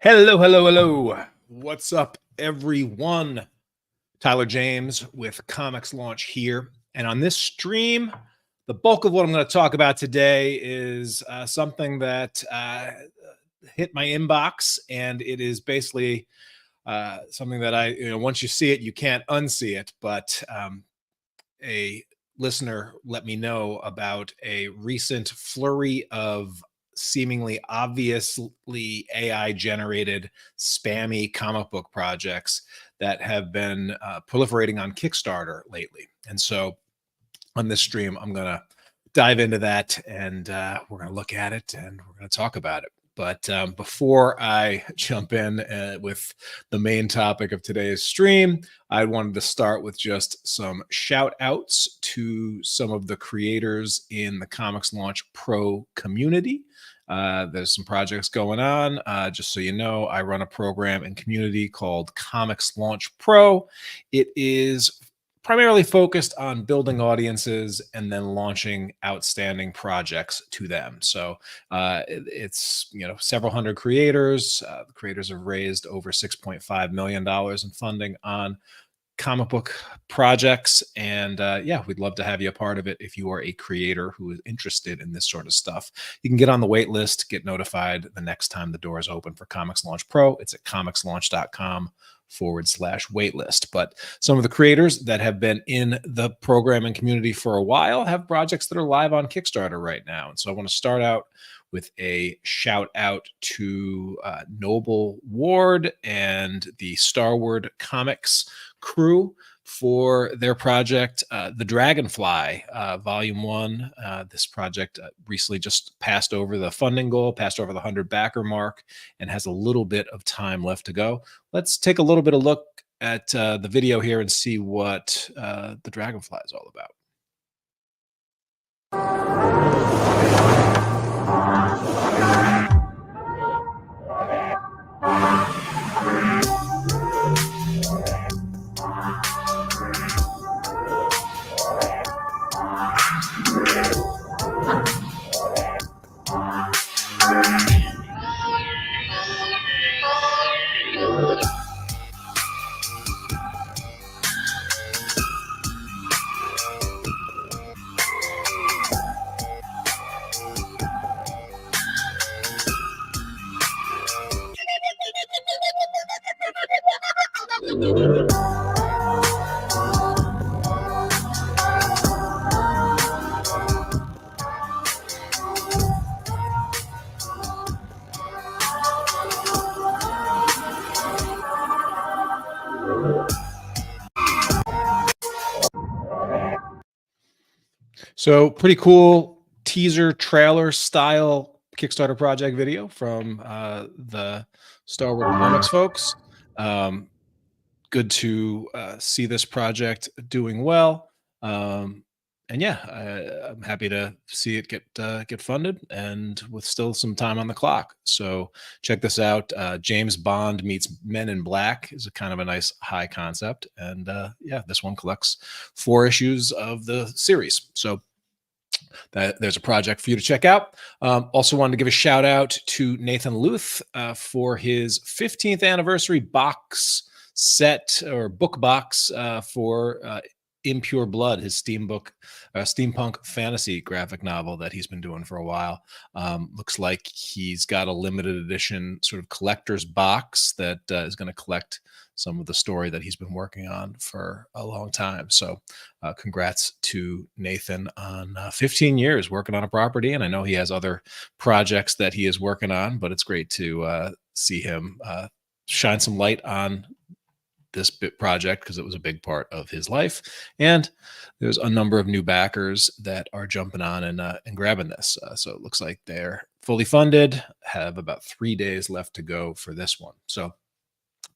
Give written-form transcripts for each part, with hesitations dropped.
Hello, hello, hello. What's up, everyone? Tyler James with ComixLaunch here. And on this stream, the bulk of what I'm going to talk about today is something that hit my inbox. And it is basically something that once you see it, you can't unsee it. But a listener let me know about a recent flurry of seemingly obviously AI generated spammy comic book projects that have been proliferating on Kickstarter lately. And so on this stream, I'm going to dive into that and we're going to look at it and we're going to talk about it. But before I jump in with the main topic of today's stream, I wanted to start with just some shout outs to some of the creators in the ComixLaunch Pro community. There's some projects going on. Just so you know, I run a program and community called ComixLaunch Pro. It is primarily focused on building audiences and then launching outstanding projects to them. So it's several hundred creators. The creators have raised over $6.5 million in funding on comic book projects, and yeah, we'd love to have you a part of it if you are a creator who is interested in this sort of stuff. You can get on the wait list, get notified the next time the doors open for ComixLaunch Pro. It's at comixlaunch.com/waitlist. But some of the creators that have been in the program and community for a while have projects that are live on Kickstarter right now. And so I want to start out with a shout out to Noble Ward and the Starward Comics crew for their project, The Dragonfly, Volume 1. This project recently just passed over the funding goal, passed over the 100 backer mark, and has a little bit of time left to go. Let's take a little bit of look at the video here and see what The Dragonfly is all about. So pretty cool teaser trailer style Kickstarter project video from the Starward Comics folks. Good to see this project doing well. And yeah, I'm happy to see it get funded, and with still some time on the clock. So check this out. James Bond meets Men in Black is a kind of a nice high concept, and yeah, this one collects 4 issues of the series. So there's a project for you to check out. Also wanted to give a shout out to Nathan Luth for his 15th anniversary box set or book box for Impure Blood, his steampunk fantasy graphic novel that he's been doing for a while. Looks like he's got a limited edition sort of collector's box that is going to collect some of the story that he's been working on for a long time. So congrats to Nathan on 15 years working on a property. And I know he has other projects that he is working on, but it's great to see him shine some light on this project because it was a big part of his life. And there's a number of new backers that are jumping on and grabbing this. So it looks like they're fully funded, have about 3 days left to go for this one. So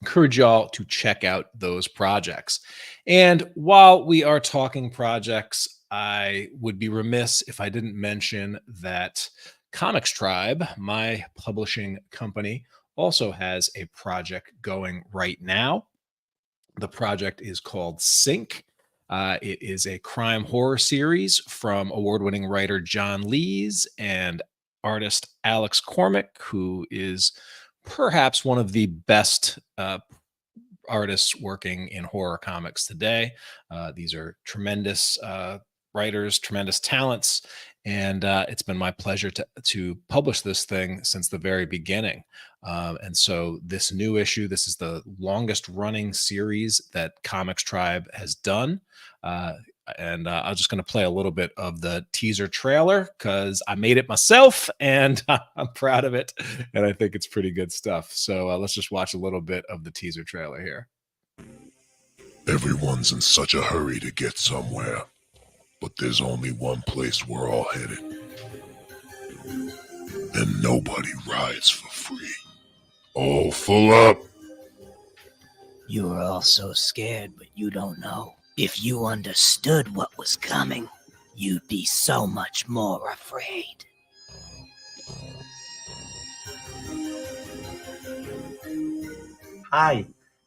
encourage y'all to check out those projects. And while we are talking projects, I would be remiss if I didn't mention that Comics Tribe, my publishing company, also has a project going right now. The project is called Sync. It is a crime horror series from award-winning writer John Lees and artist Alex Cormack, who is perhaps one of the best artists working in horror comics today. These are tremendous writers, tremendous talents, and it's been my pleasure to publish this thing since the very beginning. And so this new issue, this is the longest running series that Comics Tribe has done. And I'm just going to play a little bit of the teaser trailer because I made it myself and I'm proud of it. And I think it's pretty good stuff. So let's just watch a little bit of the teaser trailer here. Everyone's in such a hurry to get somewhere, but there's only one place we're all headed. And nobody rides for free. All full up. You are all so scared, but you don't know. If you understood what was coming, you'd be so much more afraid. Hi,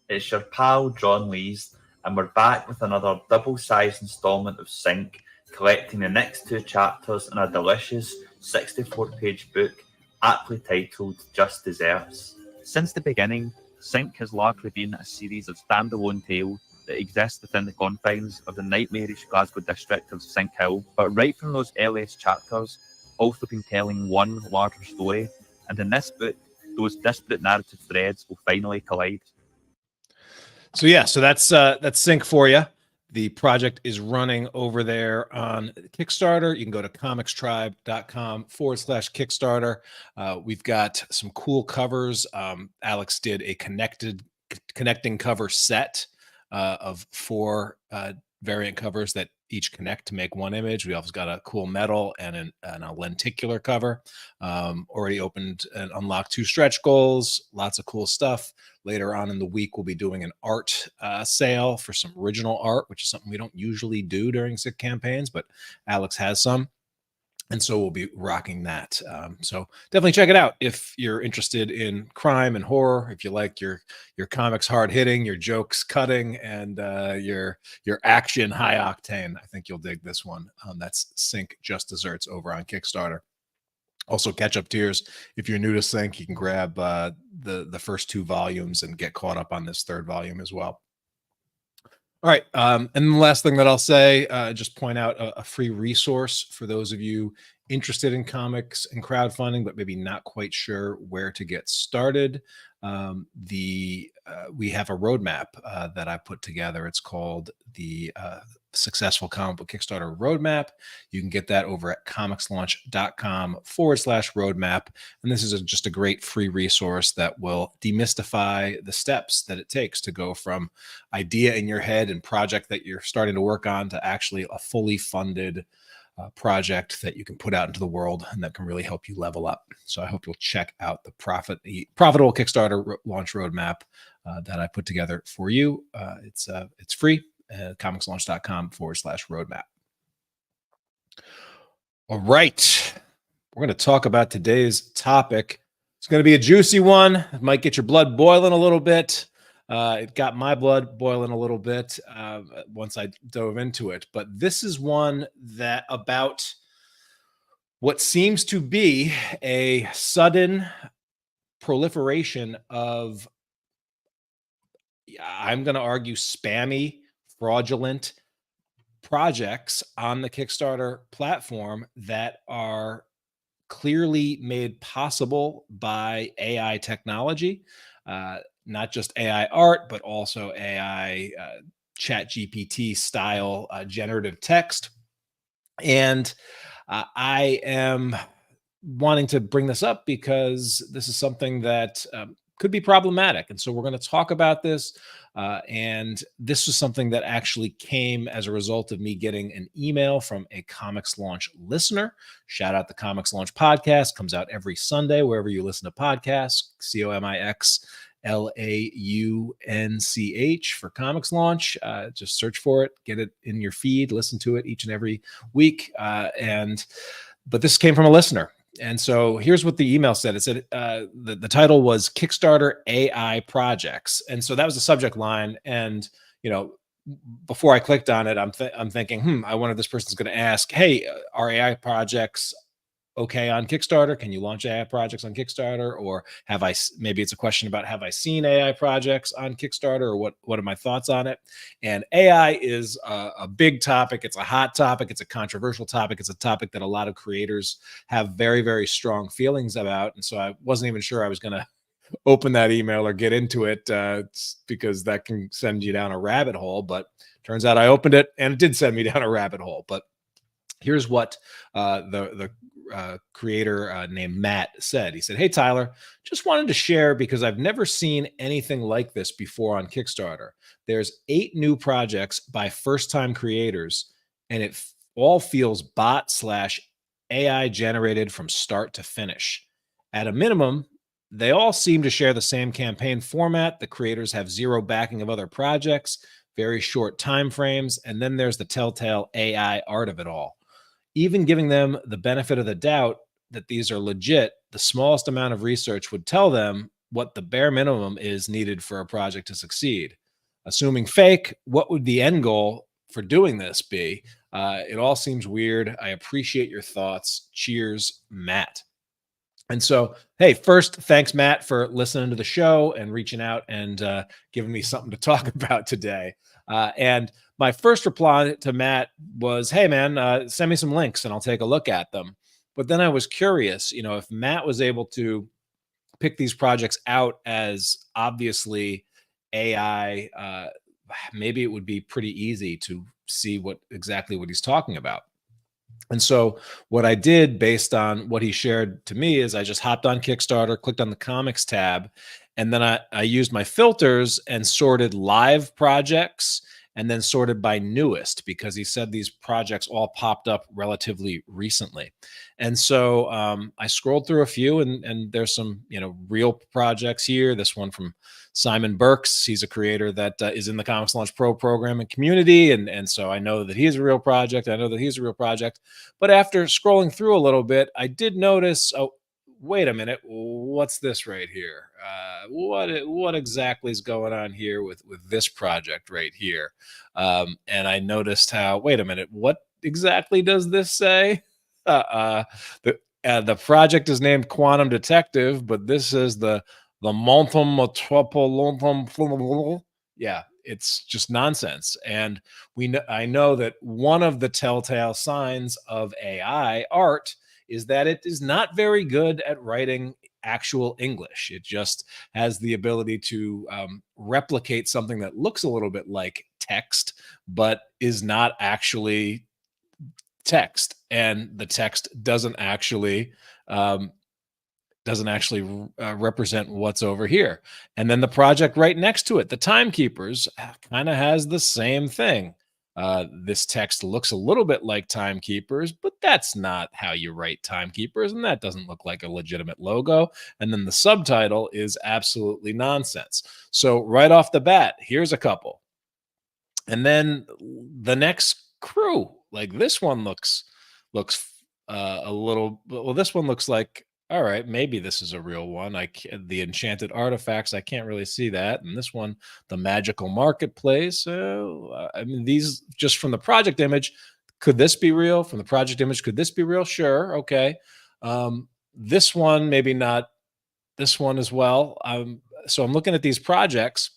it's your pal John Lees, and we're back with another double-sized installment of Sync, collecting the next 2 chapters in a delicious 64-page book aptly titled Just Desserts. Since the beginning, Sync has largely been a series of standalone tales that exist within the confines of the nightmarish Glasgow district of Sink Hill, but right from those earliest chapters, also been telling one larger story, and in this book, those disparate narrative threads will finally collide. So yeah, so that's Sync for you. The project is running over there on Kickstarter. You can go to comicstribe.com/Kickstarter. We've got some cool covers. Alex did a connecting cover set of 4 variant covers that each connect to make one image. We also got a cool metal and a lenticular cover. Already opened and unlocked 2 stretch goals. Lots of cool stuff. Later on in the week, we'll be doing an art sale for some original art, which is something we don't usually do during SICK campaigns, but Alex has some. And so we'll be rocking that. So definitely check it out if you're interested in crime and horror. If you like your comics hard hitting, your jokes cutting, and your action high octane, I think you'll dig this one. That's Sync Just Desserts over on Kickstarter. Also, catch up tiers. If you're new to Sync, you can grab the first 2 volumes and get caught up on this 3rd volume as well. All right. And the last thing that I'll say, just point out a free resource for those of you interested in comics and crowdfunding, but maybe not quite sure where to get started. We have a roadmap that I put together. It's called the Successful Comic Book Kickstarter Roadmap. You can get that over at comicslaunch.com/roadmap. And this is just a great free resource that will demystify the steps that it takes to go from idea in your head and project that you're starting to work on to actually a fully funded project that you can put out into the world and that can really help you level up. So I hope you'll check out the profitable Kickstarter launch roadmap that I put together for you. It's free. comicslaunch.com/roadmap. All right. We're going to talk about today's topic. It's going to be a juicy one. It might get your blood boiling a little bit. It got my blood boiling a little bit once I dove into it. But this is one that about what seems to be a sudden proliferation of, I'm going to argue, spammy, fraudulent projects on the Kickstarter platform that are clearly made possible by AI technology, not just AI art, but also AI chat GPT style generative text. And I am wanting to bring this up because this is something that could be problematic. And so we're going to talk about this. And this was something that actually came as a result of me getting an email from a Comics Launch listener. Shout out the Comics Launch podcast. Comes out every Sunday, wherever you listen to podcasts. ComixLaunch for Comics Launch. Just search for it, get it in your feed, listen to it each and every week. But this came from a listener. And so here's what the email said. It said the title was Kickstarter AI Projects. And so that was the subject line. And, you know, before I clicked on it, I'm thinking, I wonder if this person's going to ask, hey, are AI projects okay on Kickstarter? Can you launch AI projects on Kickstarter? Or maybe it's a question about, have I seen AI projects on Kickstarter, or what are my thoughts on it? And AI is a big topic. It's a hot topic. It's a controversial topic. It's a topic that a lot of creators have very, very strong feelings about. And so I wasn't even sure I was going to open that email or get into it, because that can send you down a rabbit hole. But turns out I opened it and it did send me down a rabbit hole. But here's what the creator named Matt said. He said, "Hey, Tyler, just wanted to share because I've never seen anything like this before on Kickstarter. There's 8 new projects by first-time creators, and it all feels bot/AI generated from start to finish. At a minimum, they all seem to share the same campaign format. The creators have zero backing of other projects, very short time frames, and then there's the telltale AI art of it all. Even giving them the benefit of the doubt that these are legit, the smallest amount of research would tell them what the bare minimum is needed for a project to succeed. Assuming fake, what would the end goal for doing this be? It all seems weird. I appreciate your thoughts. Cheers, Matt." And so, hey, first, thanks, Matt, for listening to the show and reaching out and giving me something to talk about today. And my first reply to Matt was, "Hey, man, send me some links and I'll take a look at them." But then I was curious, if Matt was able to pick these projects out as obviously AI, maybe it would be pretty easy to see exactly what he's talking about. And so what I did based on what he shared to me is I just hopped on Kickstarter, clicked on the comics tab, and then I used my filters and sorted live projects and then sorted by newest, because he said these projects all popped up relatively recently. And so I scrolled through a few, and there's some, real projects here. This one from Simon Burks. He's a creator that is in the ComixLaunch Pro program and community. And so I know that he's a real project. I know that he's a real project. But after scrolling through a little bit, I did notice, oh, wait a minute, what's this right here? What exactly is going on here with this project right here? And I noticed how, wait a minute, what exactly does this say? The project is named Quantum Detective, but this is the Montum Metropolitan. Yeah, it's just nonsense. And I know that one of the telltale signs of AI art is that it is not very good at writing actual English. It just has the ability to replicate something that looks a little bit like text, but is not actually text. And the text doesn't actually represent what's over here. And then the project right next to it, the Timekeepers, kind of has the same thing. This text looks a little bit like Timekeepers, but that's not how you write Timekeepers, and that doesn't look like a legitimate logo. And then the subtitle is absolutely nonsense. So right off the bat, here's a couple. And then the next crew, like this one looks a little, well, this one looks like, all right, maybe this is a real one. The Enchanted Artifacts, I can't really see that. And this one, the Magical Marketplace. I mean, these just from the project image, could this be real? From the project image, could this be real? Sure, okay. This one, maybe not. This one as well. So I'm looking at these projects,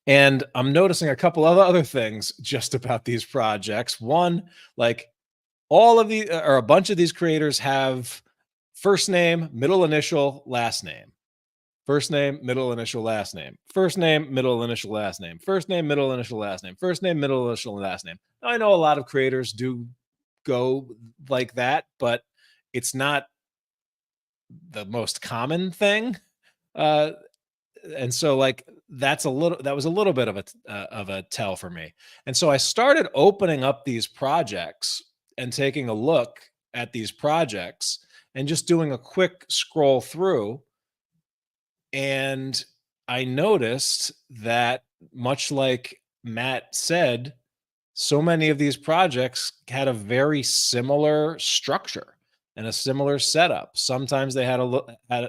and I'm noticing a couple of other things just about these projects. One, like all of the or a bunch of these creators have first name, middle initial, last name. First name, middle initial, last name. First name, middle initial, last name. First name, middle initial, last name. First name, middle initial, last name. Now, I know a lot of creators do go like that, but it's not the most common thing. And so like that was a little bit of a tell for me. And so I started opening up these projects and taking a look at these projects and just doing a quick scroll through. And I noticed that, much like Matt said, so many of these projects had a very similar structure and a similar setup. Sometimes they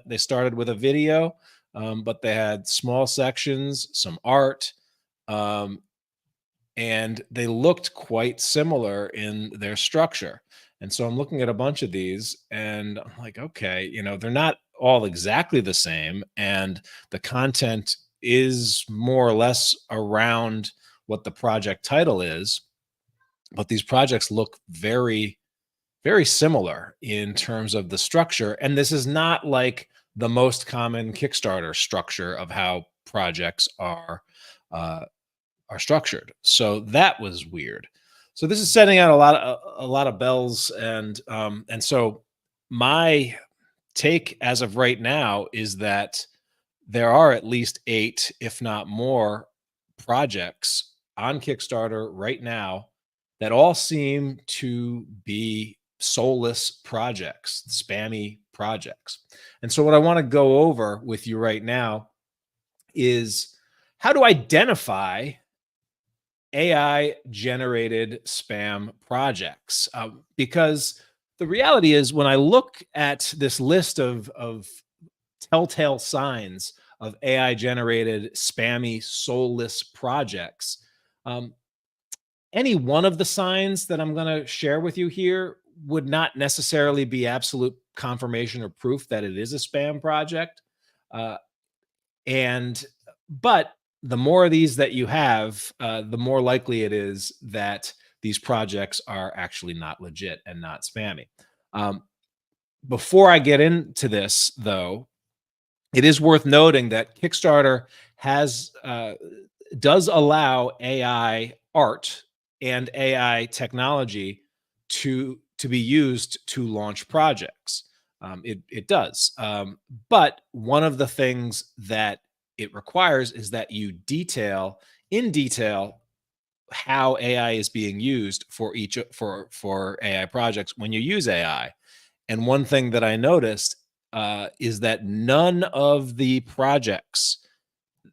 they started with a video, but they had small sections, some art, and they looked quite similar in their structure. And so I'm looking at a bunch of these and I'm like, okay, they're not all exactly the same. And the content is more or less around what the project title is. But these projects look very, very similar in terms of the structure. And this is not like the most common Kickstarter structure of how projects are structured. So that was weird. So this is setting out a lot of bells, and so my take as of right now is that there are at least 8, if not more, projects on Kickstarter right now that all seem to be soulless projects, spammy projects. And so what I want to go over with you right now is how to identify AI generated spam projects. Because the reality is, when I look at this list of telltale signs of AI generated spammy soulless projects, any one of the signs that I'm going to share with you here would not necessarily be absolute confirmation or proof that it is a spam project. But the more of these that you have, the more likely it is that these projects are actually not legit and not spammy. Before I get into this, though, it is worth noting that Kickstarter does allow AI art and AI technology to be used to launch projects. It does. But one of the things that it requires is that you detail in detail how AI is being used for AI projects when you use AI. And one thing that I noticed is that none of the projects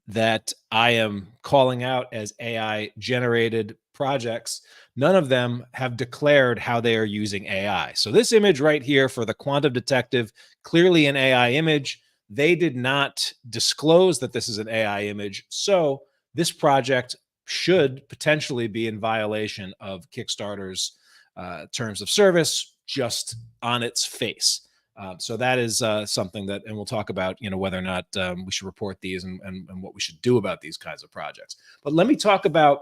that I am calling out as AI generated projects, none of them have declared how they are using AI. So this image right here for the Quantum Detective, clearly an AI image. They did not disclose that this is an AI image. So this project should potentially be in violation of Kickstarter's terms of service just on its face. So that is something that, and we'll talk about, whether or not we should report these and what we should do about these kinds of projects. But let me talk about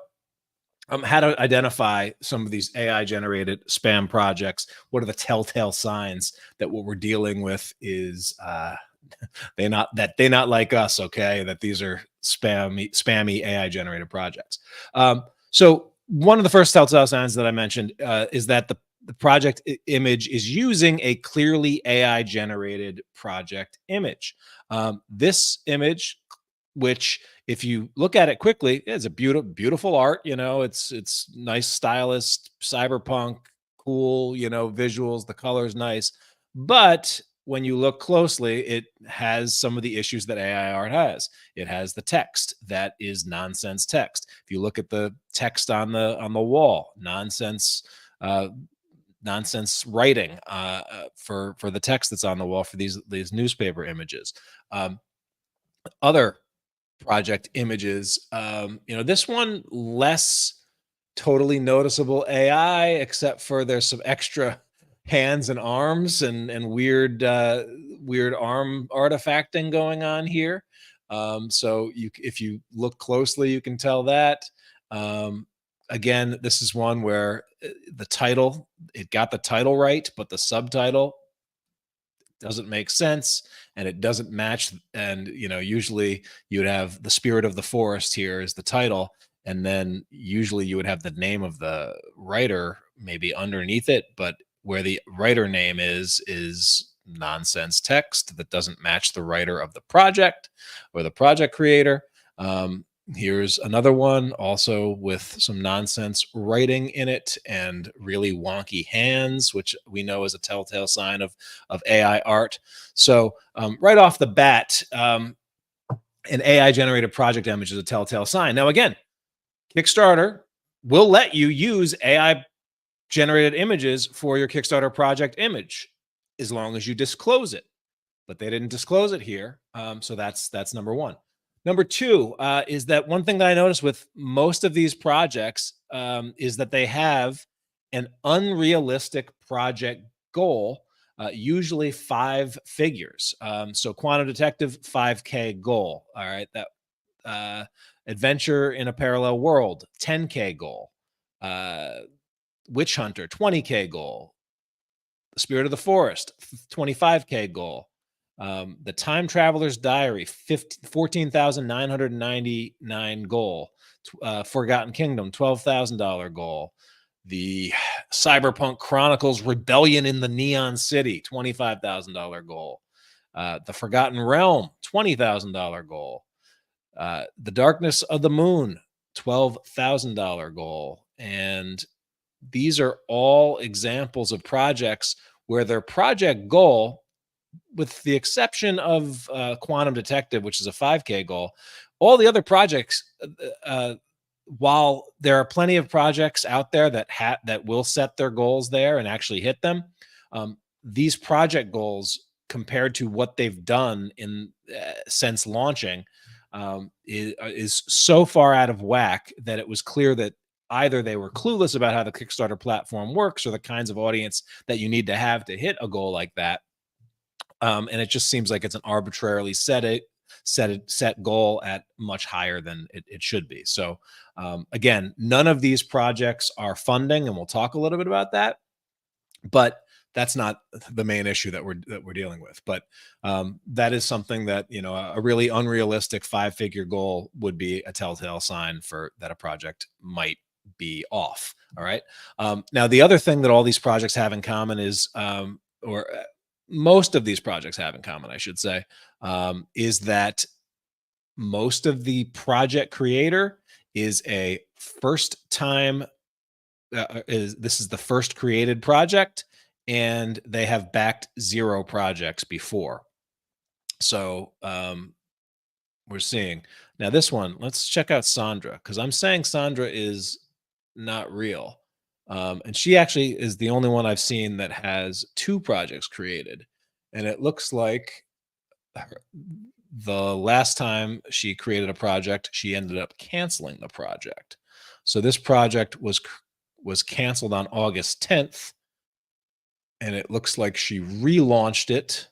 how to identify some of these AI generated spam projects. What are the telltale signs that what we're dealing with is they're not like us, okay? That these are spammy AI generated projects. So one of the first telltale signs that I mentioned is that the project image is using a clearly AI generated project image. This image, which if you look at it quickly, it's a beautiful art. It's nice, stylist, cyberpunk, cool, visuals. The color is nice, but when you look closely, it has some of the issues that AI art has. It has the text that is nonsense text. If you look at the text on the wall, nonsense writing for the text that's on the wall for these newspaper images. Other project images, this one less totally noticeable AI, except for there's some extra hands and arms and weird arm artifacting going on here. So if you look closely, you can tell that. Again, this is one where the title, it got the title right, but the subtitle doesn't make sense and it doesn't match. And, usually you would have the spirit of the forest here is the title. And then usually you would have the name of the writer maybe underneath it, but where the writer name is nonsense text that doesn't match the writer of the project or the project creator. Here's another one also with some nonsense writing in it and really wonky hands, which we know is a telltale sign of AI art. So right off the bat, an AI generated project image is a telltale sign. Now, again, Kickstarter will let you use AI generated images for your Kickstarter project image as long as you disclose it, but they didn't disclose it here. So that's number one. Number two is that one thing that I noticed with most of these projects is that they have an unrealistic project goal, usually 5 figures. So Quantum Detective, 5K goal. All right. That Adventure in a Parallel World, 10K goal. Witch Hunter, 20K goal. The Spirit of the Forest, 25K goal. The Time Traveler's Diary, 14,999 goal. Forgotten Kingdom, $12,000 goal. The Cyberpunk Chronicles Rebellion in the Neon City, $25,000 goal. The Forgotten Realm, $20,000 goal. The Darkness of the Moon, $12,000 goal. And these are all examples of projects where their project goal, with the exception of Quantum Detective, which is a 5K goal, all the other projects, while there are plenty of projects out there that will set their goals there and actually hit them, these project goals, compared to what they've done since launching, is so far out of whack that it was clear that either they were clueless about how the Kickstarter platform works or the kinds of audience that you need to have to hit a goal like that. And it just seems like it's an arbitrarily set goal at much higher than it should be. So again, none of these projects are funding, and we'll talk a little bit about that, but that's not the main issue that we're dealing with. But that is something that, you know, a really unrealistic 5-figure goal would be a telltale sign for that a project might be off. All right. Now, the other thing that all these projects have in common is, or most of these projects have in common, I should say, is that most of the project creator is a first time, this is the first created project, and they have backed 0 projects before. So we're seeing now this one. Let's check out Sandra, because I'm saying Sandra is not real. And she actually is the only one I've seen that has 2 projects created. And it looks like the last time she created a project, she ended up canceling the project. So this project was canceled on August 10th. And it looks like she relaunched it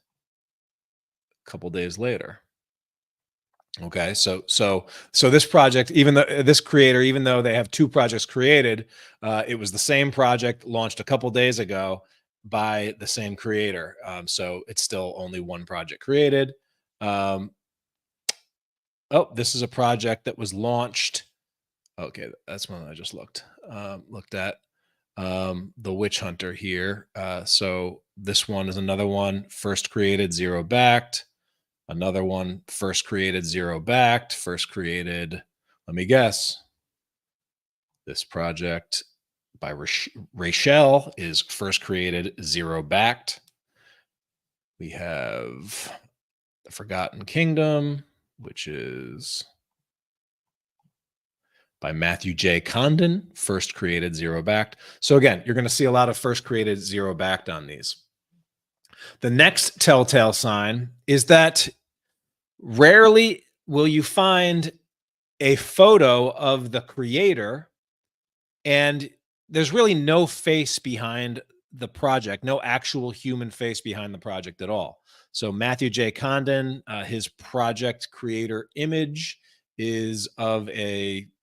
a couple days later. Okay, so this project, even though this creator, even though they have 2 projects created, it was the same project launched a couple days ago by the same creator. So it's still only 1 project created. Oh, this is a project that was launched. Okay, that's one I just looked at. The Witch Hunter here. So this one is another one, first created, 0 backed. Another one, first created, 0 backed. First created, let me guess. This project by Rachel is first created, 0 backed. We have The Forgotten Kingdom, which is by Matthew J. Condon, first created, 0 backed. So again, you're going to see a lot of first created, 0 backed on these. The next telltale sign is that rarely will you find a photo of the creator and there's really no face behind the project, no actual human face behind the project at all. So Matthew J. Condon, his project creator image is of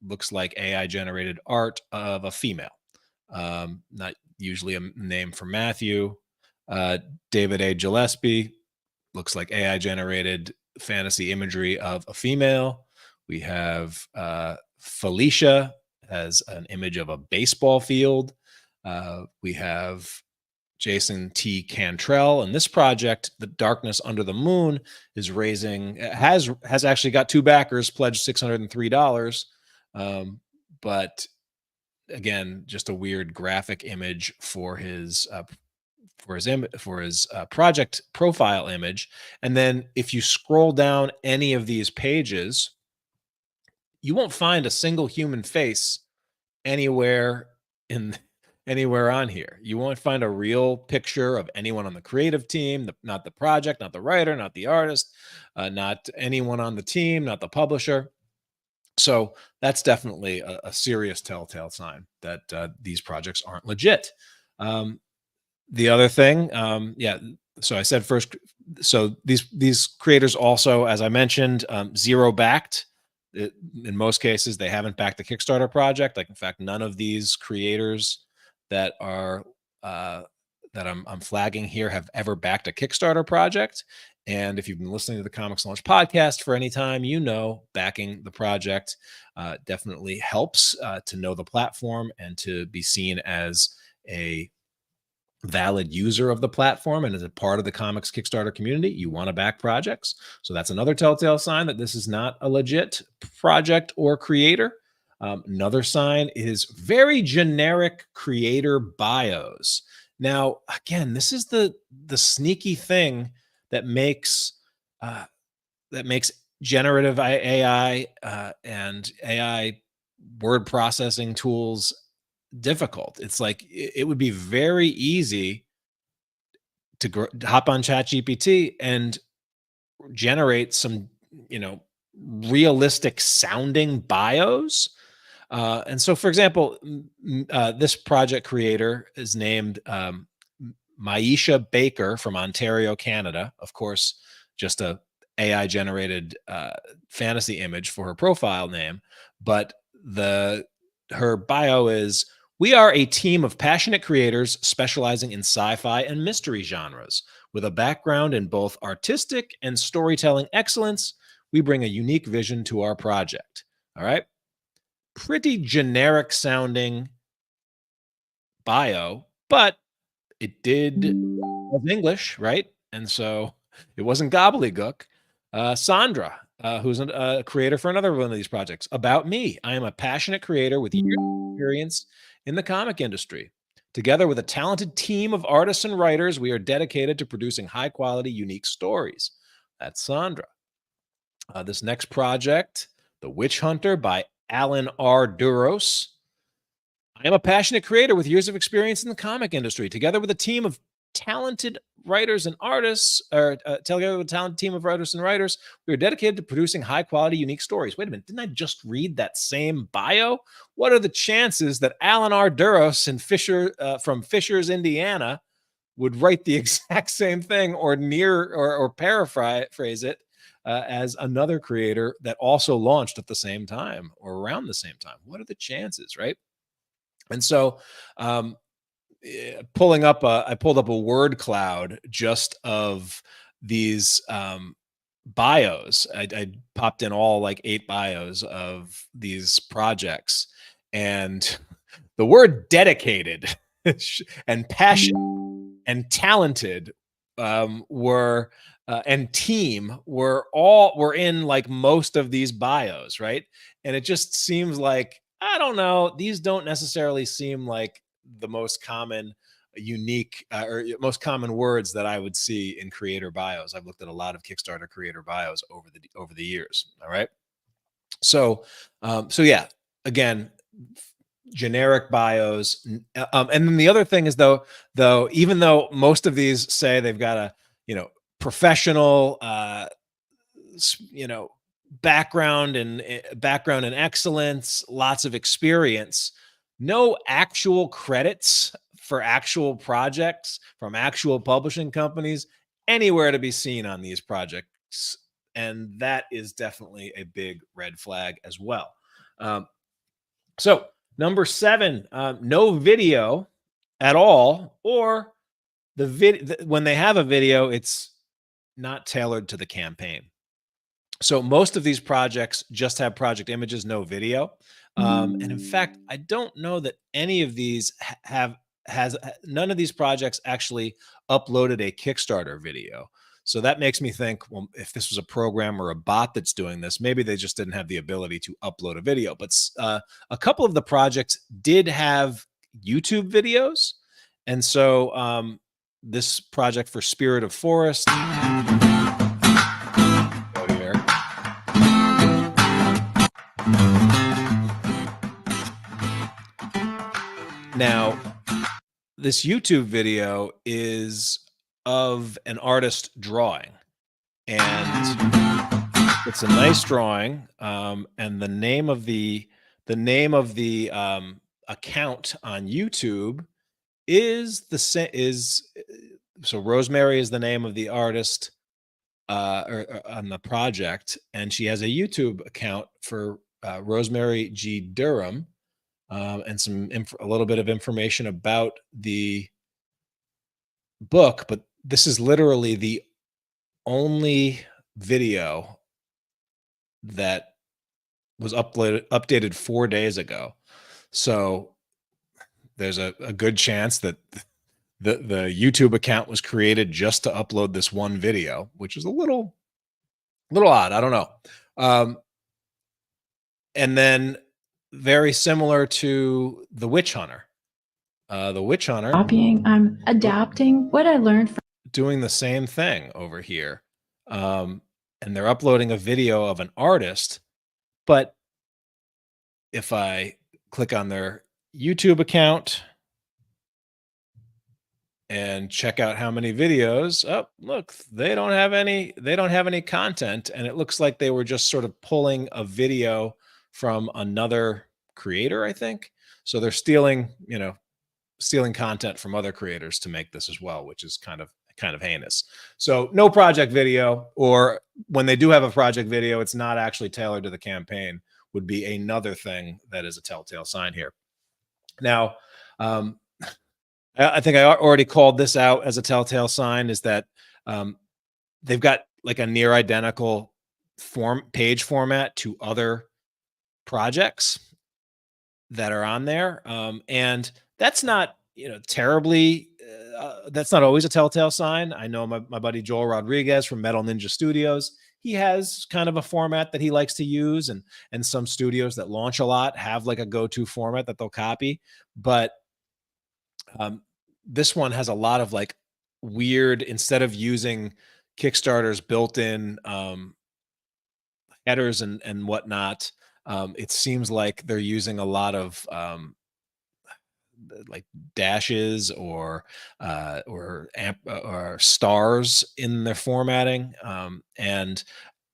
looks like AI generated art of a female. Not usually a name for Matthew. David A. Gillespie, looks like AI generated fantasy imagery of a female. We have Felicia as an image of a baseball field. We have Jason T. Cantrell, and this project, The Darkness Under the Moon, is raising, has actually got 2 backers, pledged $603. But again, just a weird graphic image for his project profile image. And then if you scroll down any of these pages, you won't find a single human face anywhere on here. You won't find a real picture of anyone on the creative team, not the project, not the writer, not the artist, not anyone on the team, not the publisher. So that's definitely a serious telltale sign that these projects aren't legit. Um, the other thing, yeah. So I said first. So these creators also, as I mentioned, zero backed. In most cases, they haven't backed the Kickstarter project. Like, in fact, none of these creators that are that I'm flagging here have ever backed a Kickstarter project. And if you've been listening to the Comics Launch podcast for any time, you know backing the project definitely helps to know the platform and to be seen as a valid user of the platform and as a part of the comics Kickstarter community. You want to back projects. So that's another telltale sign that this is not a legit project or creator. Another sign is very generic creator bios. Now, again, this is the sneaky thing that makes generative AI and AI word processing tools difficult. It's like it would be very easy to hop on ChatGPT and generate some, realistic sounding bios. And so, for example, this project creator is named Maisha Baker from Ontario, Canada. Of course, just a AI generated fantasy image for her profile name, but her bio is: "We are a team of passionate creators specializing in sci-fi and mystery genres. With a background in both artistic and storytelling excellence, we bring a unique vision to our project." All right. Pretty generic sounding bio, but it did was English, right? And so it wasn't gobbledygook. Sandra, who's a creator for another one of these projects. "About me, I am a passionate creator with years of experience in the comic industry. Together with a talented team of artists and writers, we are dedicated to producing high-quality, unique stories." That's Sandra. This next project, "The Witch Hunter" by Alan R. Duros. "I am a passionate creator with years of experience in the comic industry. Together with a team of talented writers and artists, together with a talented team of writers and writers, we are dedicated to producing high quality, unique stories." Wait a minute, didn't I just read that same bio? What are the chances that Alan R. Duros in from Fishers, Indiana, would write the exact same thing or paraphrase it as another creator that also launched at the same time or around the same time? What are the chances, right? And so, I pulled up a word cloud just of these bios. I popped in all like 8 bios of these projects, and the word dedicated and passionate and talented were and team were in like most of these bios, right? And it just seems like, I don't know, these don't necessarily seem like the most common unique or most common words that I would see in creator bios. I've looked at a lot of Kickstarter creator bios over the years. All right. So yeah, again, generic bios. And then the other thing is though, even though most of these say they've got a, professional, background and excellence, lots of experience, no actual credits for actual projects from actual publishing companies anywhere to be seen on these projects. And that is definitely a big red flag as well. So number 7, no video at all, or when they have a video, it's not tailored to the campaign. So most of these projects just have project images, no video. And in fact, I don't know that any of these none of these projects actually uploaded a Kickstarter video. So that makes me think, well, if this was a program or a bot that's doing this, maybe they just didn't have the ability to upload a video. But a couple of the projects did have YouTube videos. And so this project for Spirit of Forest. Now, this YouTube video is of an artist drawing, and it's a nice drawing, and the name of the account on YouTube is the same. So Rosemary is the name of the artist or on the project, and she has a YouTube account for Rosemary G. Durham, and a little bit of information about the book. But this is literally the only video that was updated 4 days ago. So there's a good chance that the YouTube account was created just to upload this one video, which is a little odd. I don't know. And then very similar to the Witch Hunter. The Witch Hunter Copying, I'm adapting what I learned from doing the same thing over here. And they're uploading a video of an artist, but if I click on their YouTube account and check out how many videos, oh, look, they don't have any content. And it looks like they were just sort of pulling a video from another creator, I think. So they're stealing content from other creators to make this as well, which is kind of heinous. So no project video, or when they do have a project video, it's not actually tailored to the campaign, would be another thing that is a telltale sign here. Now, I think I already called this out as a telltale sign, is that they've got like a near identical page format to other projects that are on there. And that's not, terribly, that's not always a telltale sign. I know my buddy Joel Rodriguez from Metal Ninja Studios, he has kind of a format that he likes to use, and some studios that launch a lot have like a go-to format that they'll copy. But this one has a lot of like weird, instead of using Kickstarter's built-in headers and whatnot, it seems like they're using a lot of like dashes or stars in their formatting, and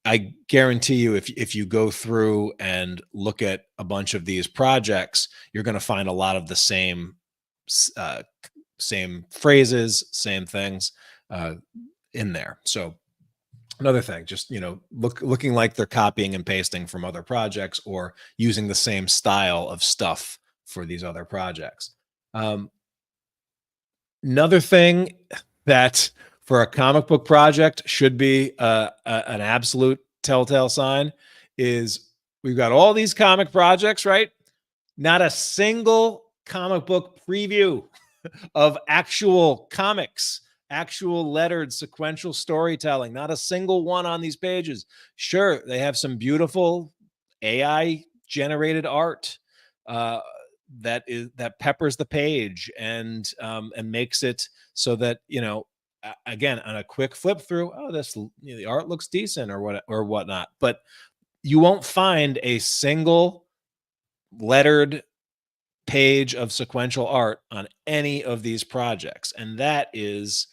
I guarantee you, if you go through and look at a bunch of these projects, you're going to find a lot of the same phrases, same things in there. So another thing, just looking like they're copying and pasting from other projects, or using the same style of stuff for these other projects. Another thing that for a comic book project should be an absolute telltale sign is we've got all these comic projects, right? Not a single comic book preview of actual comics, actual lettered sequential storytelling. Not a single one on these pages. Sure, they have some beautiful AI generated art that peppers the page and makes it so that, again, on a quick flip through, oh, the art looks decent or whatnot. But you won't find a single lettered page of sequential art on any of these projects. And that is,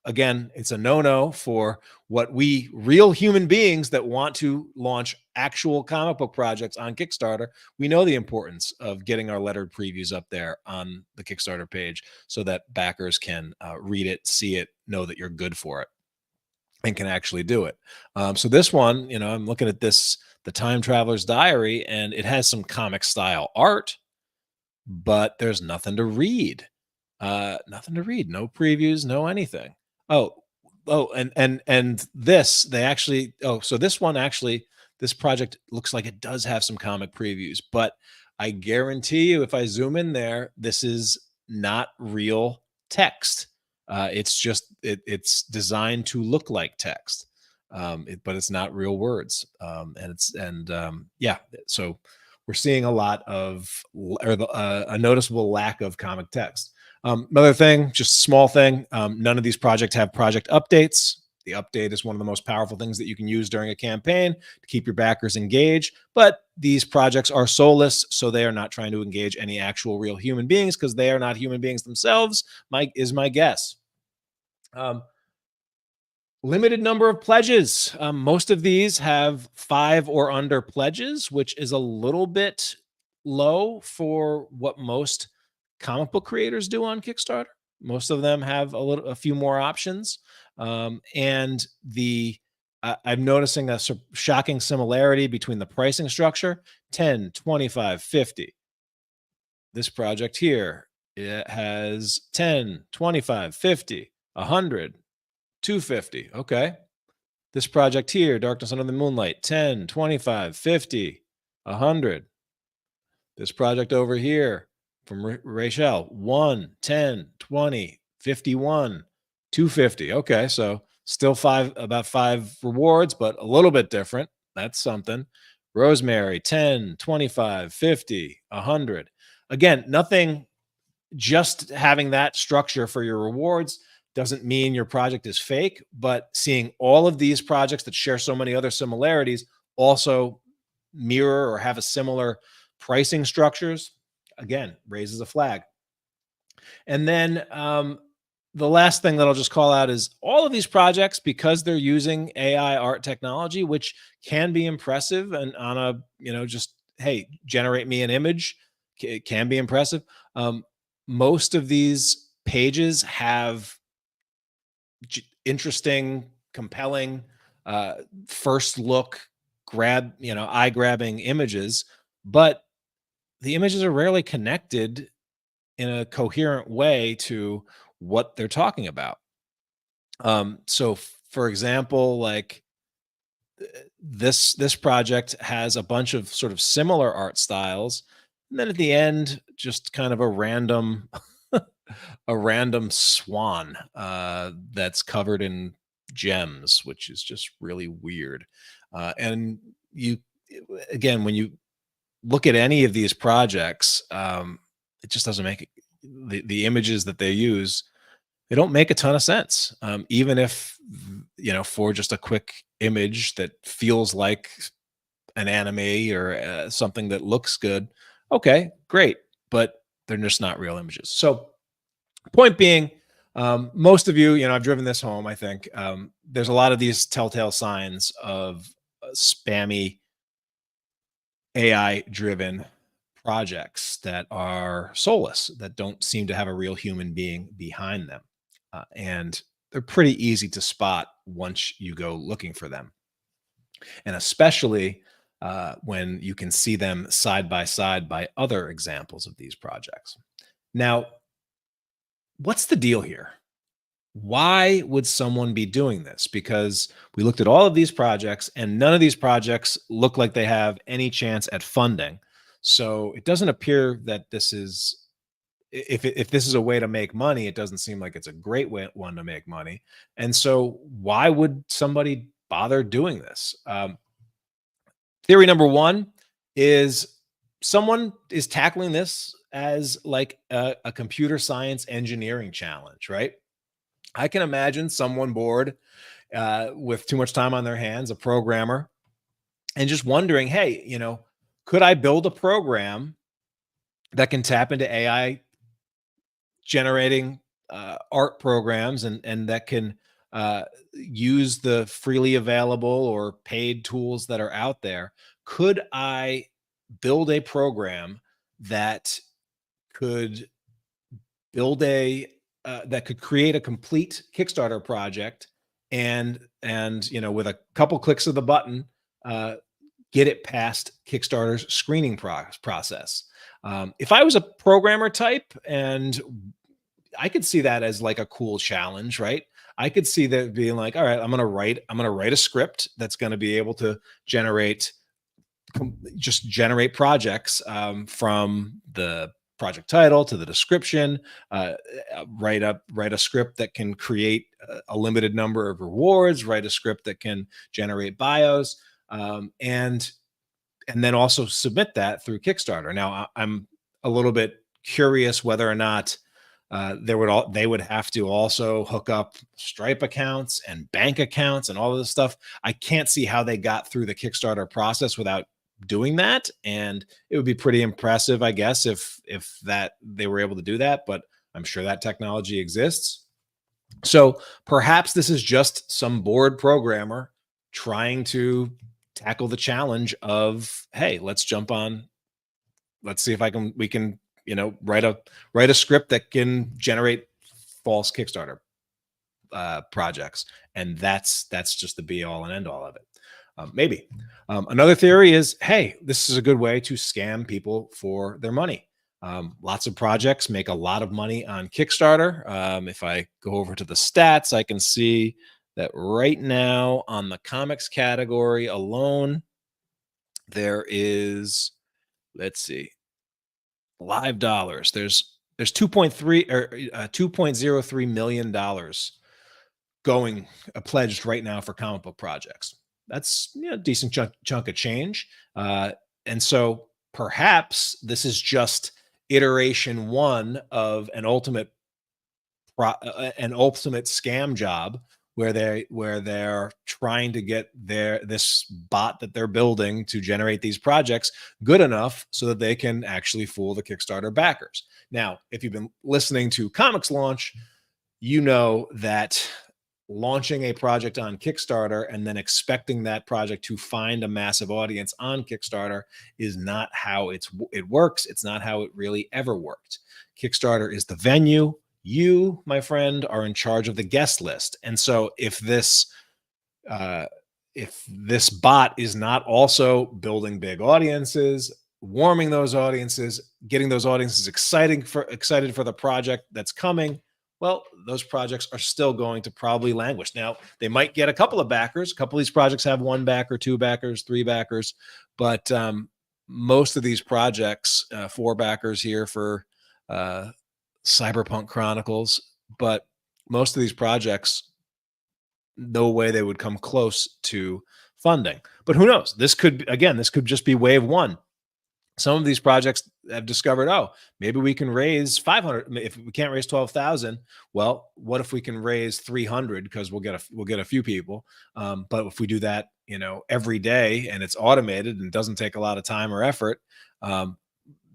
again, it's a no-no for what we real human beings that want to launch actual comic book projects on Kickstarter. We know the importance of getting our lettered previews up there on the Kickstarter page so that backers can read it, see it, know that you're good for it, and can actually do it. So this one, I'm looking at this, The Time Traveler's Diary, and it has some comic style art, but there's nothing to read. Nothing to read. No previews, no anything. And this, they actually, so this one actually, this project looks like it does have some comic previews, but I guarantee you, if I zoom in there, this is not real text. It's just, it's designed to look like text, but it's not real words. Yeah, so we're seeing a lot of, a noticeable lack of comic text. Another thing, just a small thing, none of these projects have project updates. The update is one of the most powerful things that you can use during a campaign to keep your backers engaged. But these projects are soulless, so they are not trying to engage any actual real human beings because they are not human beings themselves, is my guess. Limited number of pledges. Most of these have 5 or under pledges, which is a little bit low for what most comic book creators do on Kickstarter. Most of them have a few more options. And I'm noticing a shocking similarity between the pricing structure: 10, 25, 50. This project here, it has 10, 25, 50, 100, 250. Okay. This project here, Darkness Under the Moonlight, 10, 25, 50, 100. This project over here from Rachel, 1, 10, 20, 51, 250. Okay. So still about 5 rewards, but a little bit different. That's something. Rosemary, 10, 25, 50, 100. Again, nothing, just having that structure for your rewards doesn't mean your project is fake, but seeing all of these projects that share so many other similarities also mirror or have a similar pricing structures, again, raises a flag. And then the last thing that I'll just call out is all of these projects, because they're using AI art technology, which can be impressive, and on a, just, hey, generate me an image, it can be impressive. Most of these pages have interesting, compelling, first look, eye-grabbing images, but the images are rarely connected in a coherent way to what they're talking about. So for example, like this project has a bunch of sort of similar art styles, and then at the end, just kind of a random swan that's covered in gems, which is just really weird. And again, when you look at any of these projects, it just doesn't make it, the images that they use, they don't make a ton of sense. Even if, for just a quick image that feels like an anime or something that looks good, okay, great, but they're just not real images. So point being, most of you, I've driven this home, I think. There's a lot of these telltale signs of spammy AI-driven projects that are soulless, that don't seem to have a real human being behind them. And they're pretty easy to spot once you go looking for them. And especially when you can see them side by side by other examples of these projects. Now, what's the deal here? Why would someone be doing this? Because we looked at all of these projects and none of these projects look like they have any chance at funding. So it doesn't appear that this is, if this is a way to make money, it doesn't seem like it's a great one to make money. And so why would somebody bother doing this? Theory number one is someone is tackling this as like a computer science engineering challenge, right? I can imagine someone bored with too much time on their hands, a programmer, and just wondering, hey, could I build a program that can tap into AI generating art programs and that can use the freely available or paid tools that are out there? Could I build a program that could that could create a complete Kickstarter project and with a couple clicks of the button, get it past Kickstarter's screening process? If I was a programmer type, and I could see that as like a cool challenge, right? I could see that being like, all right, I'm going to write a script that's going to be able to generate projects from the project title to the description, write a script that can create a limited number of rewards, write a script that can generate bios, and then also submit that through Kickstarter. Now, I'm a little bit curious whether or not they would have to also hook up Stripe accounts and bank accounts and all of this stuff. I can't see how they got through the Kickstarter process without doing that, and it would be pretty impressive, I guess, if that they were able to do that, but I'm sure that technology exists. So perhaps this is just some bored programmer trying to tackle the challenge of, hey, let's jump on. Let's see if we can, write a script that can generate false Kickstarter projects, and that's just the be all and end all of it. Maybe another theory is, hey, this is a good way to scam people for their money. Lots of projects make a lot of money on Kickstarter. If I go over to the stats, I can see that right now on the comics category alone, there is, let's see, live dollars. There's 2.3 or $2.03 million going pledged right now for comic book projects. That's a decent chunk of change. And so perhaps this is just iteration one of an ultimate scam job where they're trying to get this bot that they're building to generate these projects good enough so that they can actually fool the Kickstarter backers. Now, if you've been listening to ComixLaunch, you know that launching a project on Kickstarter and then expecting that project to find a massive audience on Kickstarter is not how it works. It's not how it really ever worked. Kickstarter is the venue. You, my friend, are in charge of the guest list. And so if this bot is not also building big audiences, warming those audiences, getting those audiences excited for the project that's coming, well, those projects are still going to probably languish. Now, they might get a couple of backers. A couple of these projects have 1 backer, 2 backers, 3 backers, but most of these projects, 4 backers here for Cyberpunk Chronicles, but most of these projects, no way they would come close to funding. But who knows? This could just be wave one. Some of these projects have discovered, oh, maybe we can raise 500. If we can't raise 12,000, well, what if we can raise 300? Because we'll get a few people. But if we do that, every day and it's automated and doesn't take a lot of time or effort,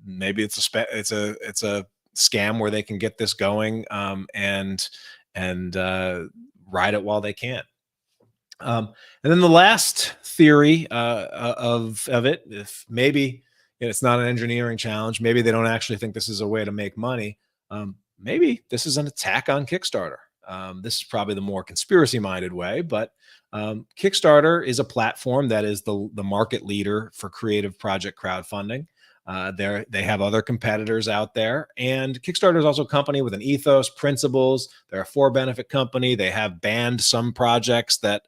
maybe it's a scam where they can get this going and ride it while they can. And then the last theory of it, if maybe it's not an engineering challenge, maybe they don't actually think this is a way to make money. Maybe this is an attack on Kickstarter. This is probably the more conspiracy-minded way, but Kickstarter is a platform that is the market leader for creative project crowdfunding. They have other competitors out there, and Kickstarter is also a company with an ethos, principles. They're a for-benefit company. They have banned some projects that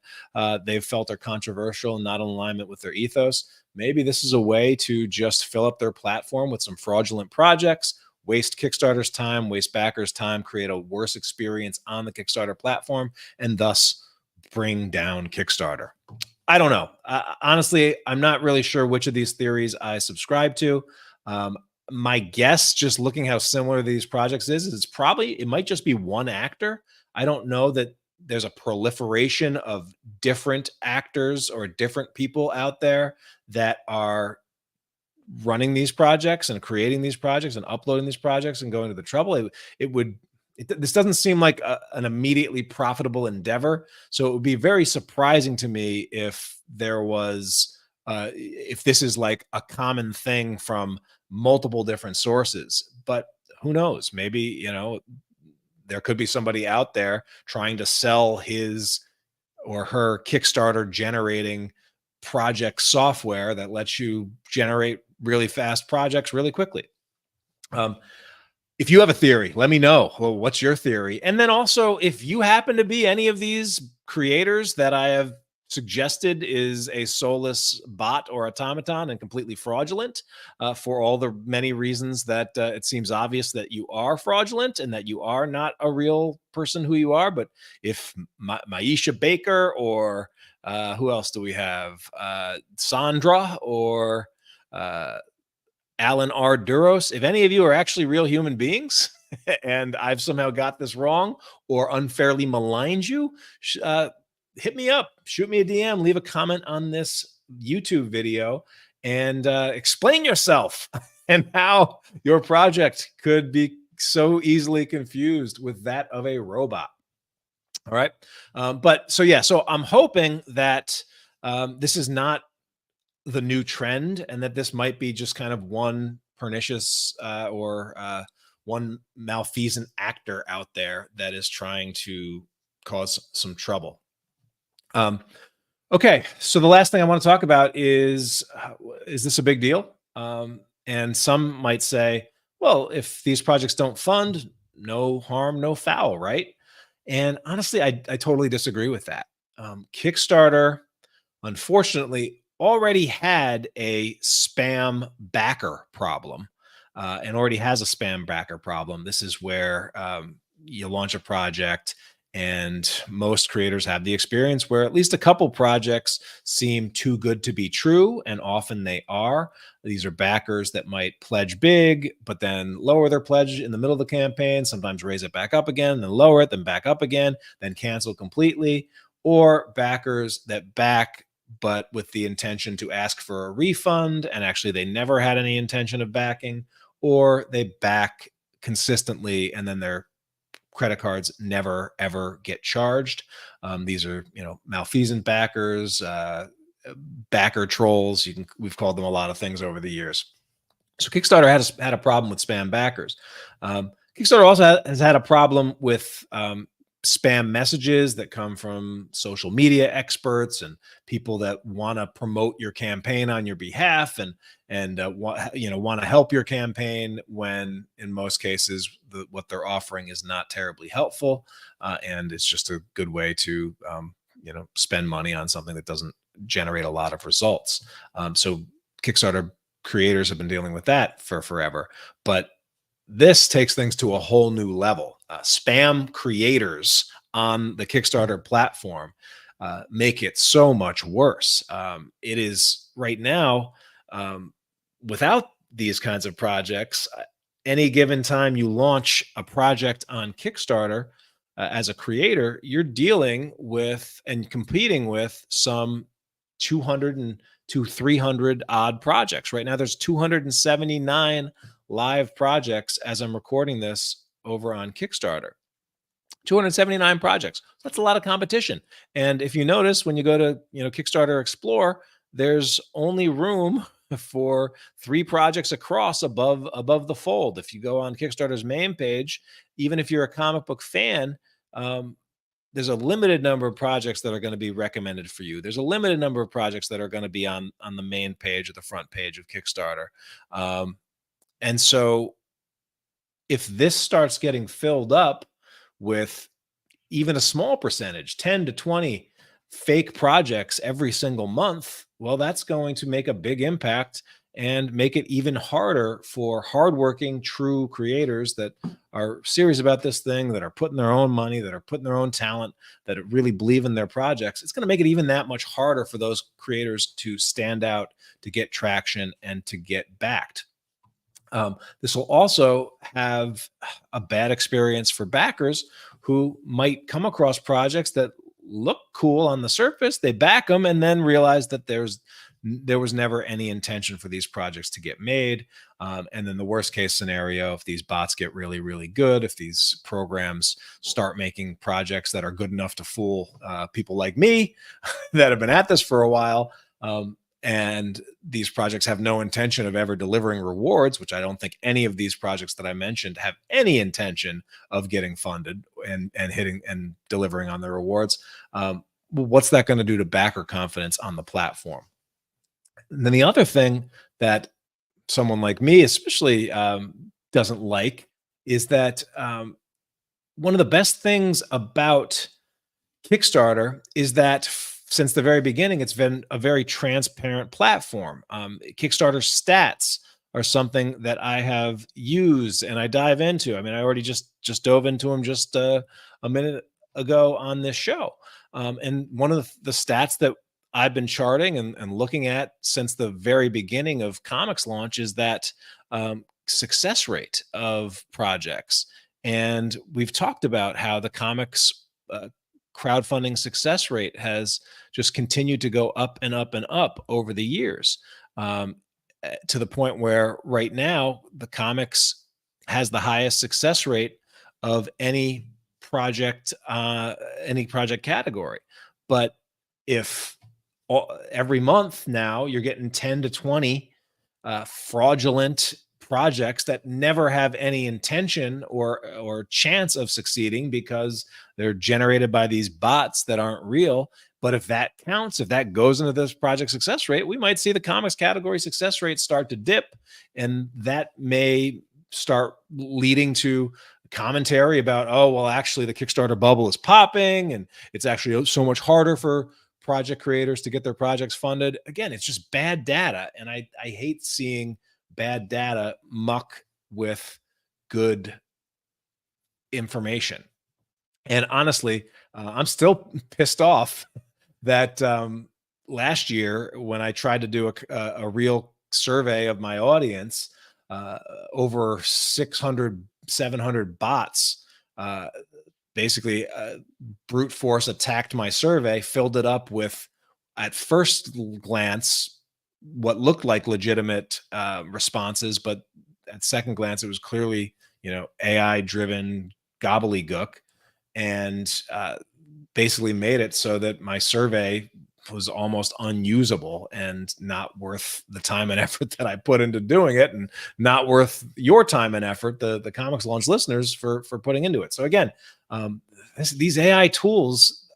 they've felt are controversial and not in alignment with their ethos. Maybe this is a way to just fill up their platform with some fraudulent projects, waste Kickstarter's time, waste backers' time, create a worse experience on the Kickstarter platform, and thus bring down Kickstarter. I don't know. Honestly, I'm not really sure which of these theories I subscribe to. My guess, just looking how similar these projects is it might just be one actor. I don't know that there's a proliferation of different actors or different people out there that are running these projects and creating these projects and uploading these projects and going to the trouble. This doesn't seem like an immediately profitable endeavor. So it would be very surprising to me if there was, if this is like a common thing from multiple different sources. But who knows? Maybe, there could be somebody out there trying to sell his or her Kickstarter generating project software that lets you generate really fast projects really quickly. If you have a theory, let me know. Well, what's your theory? And then also, if you happen to be any of these creators that I have suggested is a soulless bot or automaton and completely fraudulent for all the many reasons that it seems obvious that you are fraudulent and that you are not a real person who you are. But if Maisha Baker or who else do we have? Sandra or Alan R. Duros, if any of you are actually real human beings and I've somehow got this wrong or unfairly maligned you, hit me up, shoot me a DM, leave a comment on this YouTube video and explain yourself and how your project could be so easily confused with that of a robot. All right. But so, yeah, so I'm hoping that this is not the new trend, and that this might be just kind of one pernicious or one malfeasant actor out there that is trying to cause some trouble. Okay, so the last thing I want to talk about is this a big deal? And some might say, well, if these projects don't fund, no harm, no foul, right? And honestly, I totally disagree with that. Kickstarter, unfortunately, already had a spam backer problem, and already has a spam backer problem. This is where you launch a project, and most creators have the experience where at least a couple projects seem too good to be true, and often they are. These are backers that might pledge big, but then lower their pledge in the middle of the campaign, sometimes raise it back up again, then lower it, then back up again, then cancel completely, or backers that back but with the intention to ask for a refund, and actually they never had any intention of backing, or they back consistently and then their credit cards never ever get charged. These are, malfeasant backers, backer trolls. We've called them a lot of things over the years. So Kickstarter had a problem with spam backers. Kickstarter also has had a problem with spam messages that come from social media experts and people that want to promote your campaign on your behalf and want to help your campaign, when in most cases what they're offering is not terribly helpful, and it's just a good way to spend money on something that doesn't generate a lot of results. So Kickstarter creators have been dealing with that for forever, but this takes things to a whole new level. Spam creators on the Kickstarter platform make it so much worse. It is right now, without these kinds of projects, any given time you launch a project on Kickstarter, as a creator, you're dealing with and competing with some 200 to 300 odd projects. Right now, there's 279 live projects as I'm recording this over on Kickstarter. 279 projects. That's a lot of competition. And if you notice, when you go to Kickstarter Explore, there's only room for 3 projects across above the fold. If you go on Kickstarter's main page, even if you're a comic book fan, there's a limited number of projects that are going to be recommended for you. There's a limited number of projects that are going to be on the main page or the front page of Kickstarter. And so if this starts getting filled up with even a small percentage, 10 to 20 fake projects every single month, well, that's going to make a big impact and make it even harder for hardworking, true creators that are serious about this thing, that are putting their own money, that are putting their own talent, that really believe in their projects. It's going to make it even that much harder for those creators to stand out, to get traction, and to get backed. This will also have a bad experience for backers who might come across projects that look cool on the surface. They back them and then realize that there was never any intention for these projects to get made. And then the worst case scenario, if these bots get really, really good, if these programs start making projects that are good enough to fool people like me that have been at this for a while, and these projects have no intention of ever delivering rewards, which I don't think any of these projects that I mentioned have any intention of getting funded and hitting and delivering on their rewards. What's that going to do to backer confidence on the platform? And then the other thing that someone like me especially doesn't like is that one of the best things about Kickstarter is that since the very beginning, it's been a very transparent platform. Kickstarter stats are something that I have used and I dive into. I mean, I already just dove into them just a minute ago on this show. And one of the stats that I've been charting and looking at since the very beginning of ComixLaunch is that success rate of projects. And we've talked about how the comics crowdfunding success rate has just continued to go up and up and up over the years, to the point where right now the comics has the highest success rate of any project category. But if every month now you're getting 10 to 20 fraudulent projects that never have any intention or chance of succeeding because they're generated by these bots that aren't real. But if that counts, if that goes into this project success rate, we might see the comics category success rate start to dip, and that may start leading to commentary about, oh, well, actually the Kickstarter bubble is popping and it's actually so much harder for project creators to get their projects funded. Again, it's just bad data. And I hate seeing bad data muck with good information. And honestly, I'm still pissed off that last year when I tried to do a real survey of my audience, over 600, 700 bots basically brute force attacked my survey, filled it up with, at first glance, what looked like legitimate responses, but at second glance, it was clearly, AI driven gobbledygook, and basically made it so that my survey was almost unusable and not worth the time and effort that I put into doing it, and not worth your time and effort, the ComixLaunch listeners, for putting into it. So again, these AI tools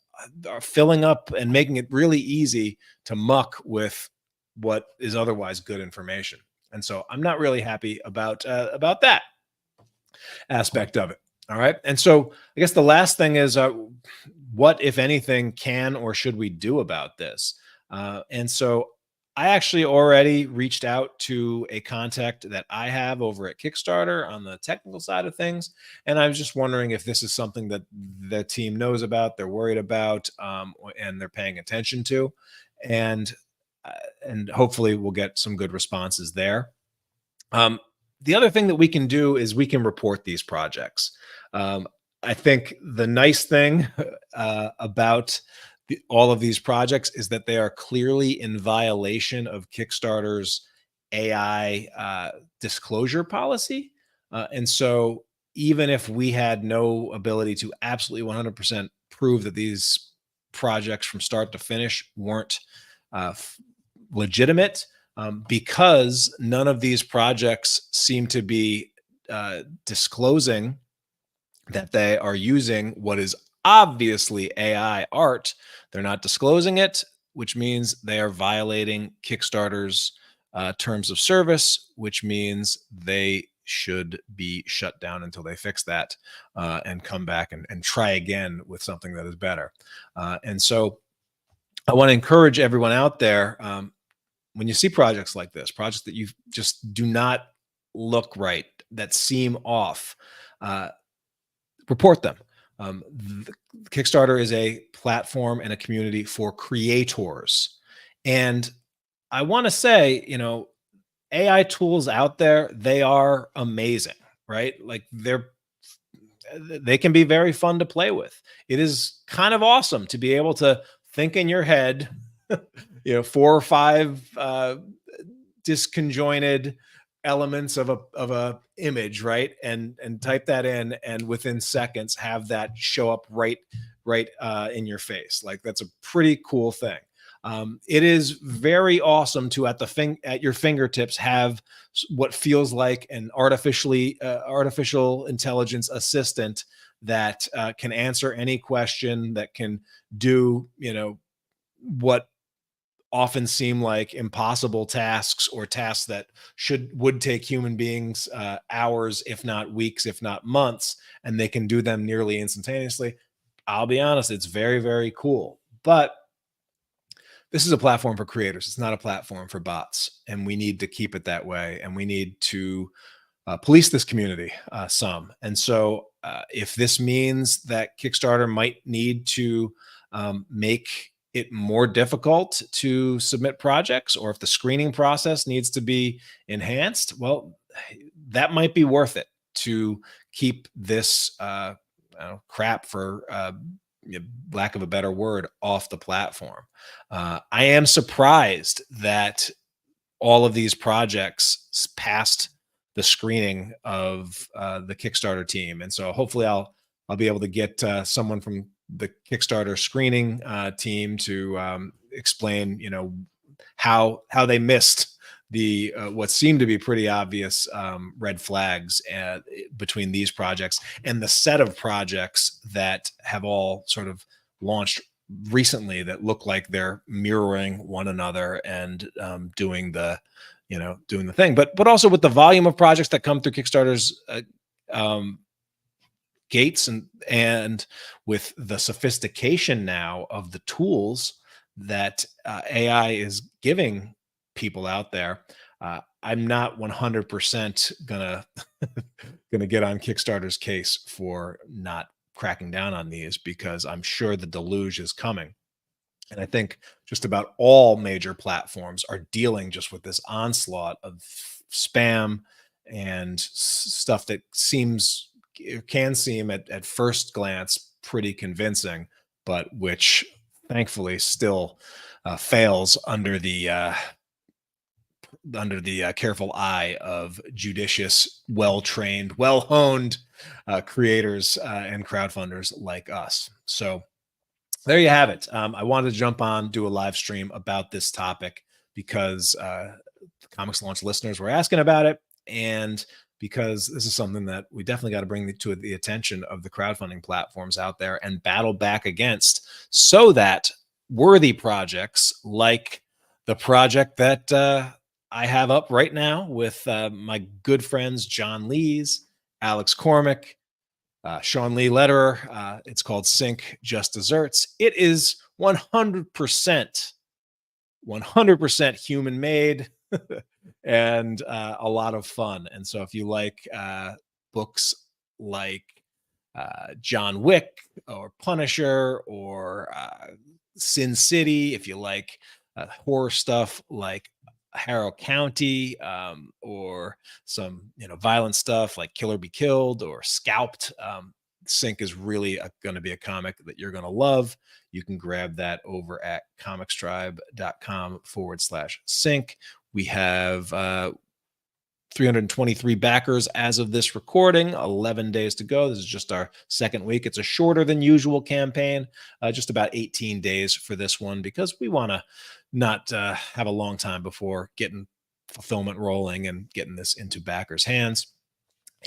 are filling up and making it really easy to muck with what is otherwise good information. And so I'm not really happy about that aspect of it. All right. And so I guess the last thing is, what, if anything, can or should we do about this? And so I actually already reached out to a contact that I have over at Kickstarter on the technical side of things. And I was just wondering if this is something that the team knows about, they're worried about, and they're paying attention to. And hopefully we'll get some good responses there. The other thing that we can do is we can report these projects. I think the nice thing about all of these projects is that they are clearly in violation of Kickstarter's AI disclosure policy. And so even if we had no ability to absolutely 100% prove that these projects from start to finish weren't legitimate, because none of these projects seem to be disclosing that they are using what is obviously AI art. They're not disclosing it, which means they are violating Kickstarter's terms of service, which means they should be shut down until they fix that and come back and try again with something that is better. And so I want to encourage everyone out there, when you see projects like this, projects that you just do not look right, that seem off, report them. Kickstarter is a platform and a community for creators. And I want to say, AI tools out there, they are amazing, right? Like they can be very fun to play with. It is kind of awesome to be able to think in your head, 4 or 5 disconjoined elements of a image, right? And type that in, and within seconds have that show up right in your face. Like, that's a pretty cool thing. It is very awesome to at your fingertips have what feels like an artificial intelligence assistant that can answer any question, that can do what often seem like impossible tasks, or tasks that would take human beings hours, if not weeks, if not months, and they can do them nearly instantaneously. I'll be honest, it's very, very cool. But this is a platform for creators. It's not a platform for bots, and we need to keep it that way. And we need to police this community some. And so if this means that Kickstarter might need to make it more difficult to submit projects, or if the screening process needs to be enhanced, well, that might be worth it to keep this crap, for lack of a better word, off the platform. I am surprised that all of these projects passed the screening of the Kickstarter team. And so hopefully I'll I'll be able to get someone from the Kickstarter screening team to explain, how they missed the what seemed to be pretty obvious red flags between these projects and the set of projects that have all sort of launched recently that look like they're mirroring one another and doing the thing, but also with the volume of projects that come through Kickstarter's gates and with the sophistication now of the tools that AI is giving people out there. I'm not 100% gonna get on Kickstarter's case for not cracking down on these, because I'm sure the deluge is coming. And I think just about all major platforms are dealing just with this onslaught of spam and stuff that can seem at first glance pretty convincing, but which thankfully still fails under the careful eye of judicious, well-trained, well-honed creators and crowdfunders like us. So there you have it. I wanted to jump on, do a live stream about this topic because the ComixLaunch listeners were asking about it, and because this is something that we definitely got to bring to the attention of the crowdfunding platforms out there and battle back against, so that worthy projects like the project that I have up right now with my good friends John Lees, Alex Cormick, Sean Lee Lederer. It's called Sync Just Desserts. It is 100% human made and a lot of fun. And so if you like books like John Wick or Punisher or Sin City, if you like horror stuff like Harrow County, or some violent stuff like Kill or Be Killed or Scalped, Sync is really going to be a comic that you're going to love. You can grab that over at comicstribe.com/sync. We have 323 backers as of this recording, 11 days to go. This is just our second week. It's a shorter than usual campaign, just about 18 days for this one, because we want to not have a long time before getting fulfillment rolling and getting this into backers' hands.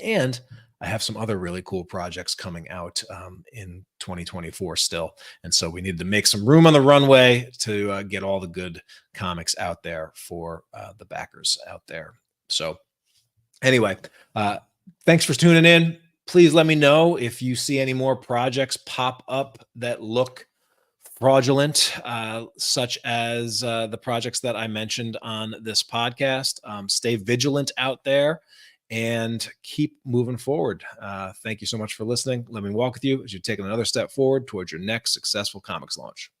And I have some other really cool projects coming out in 2024 still. And so we needed to make some room on the runway to get all the good comics out there for the backers out there. So anyway, thanks for tuning in. Please let me know if you see any more projects pop up that look fraudulent, such as the projects that I mentioned on this podcast. Stay vigilant out there and keep moving forward. Thank you so much for listening. Let me walk with you as you're taking another step forward towards your next successful comics launch.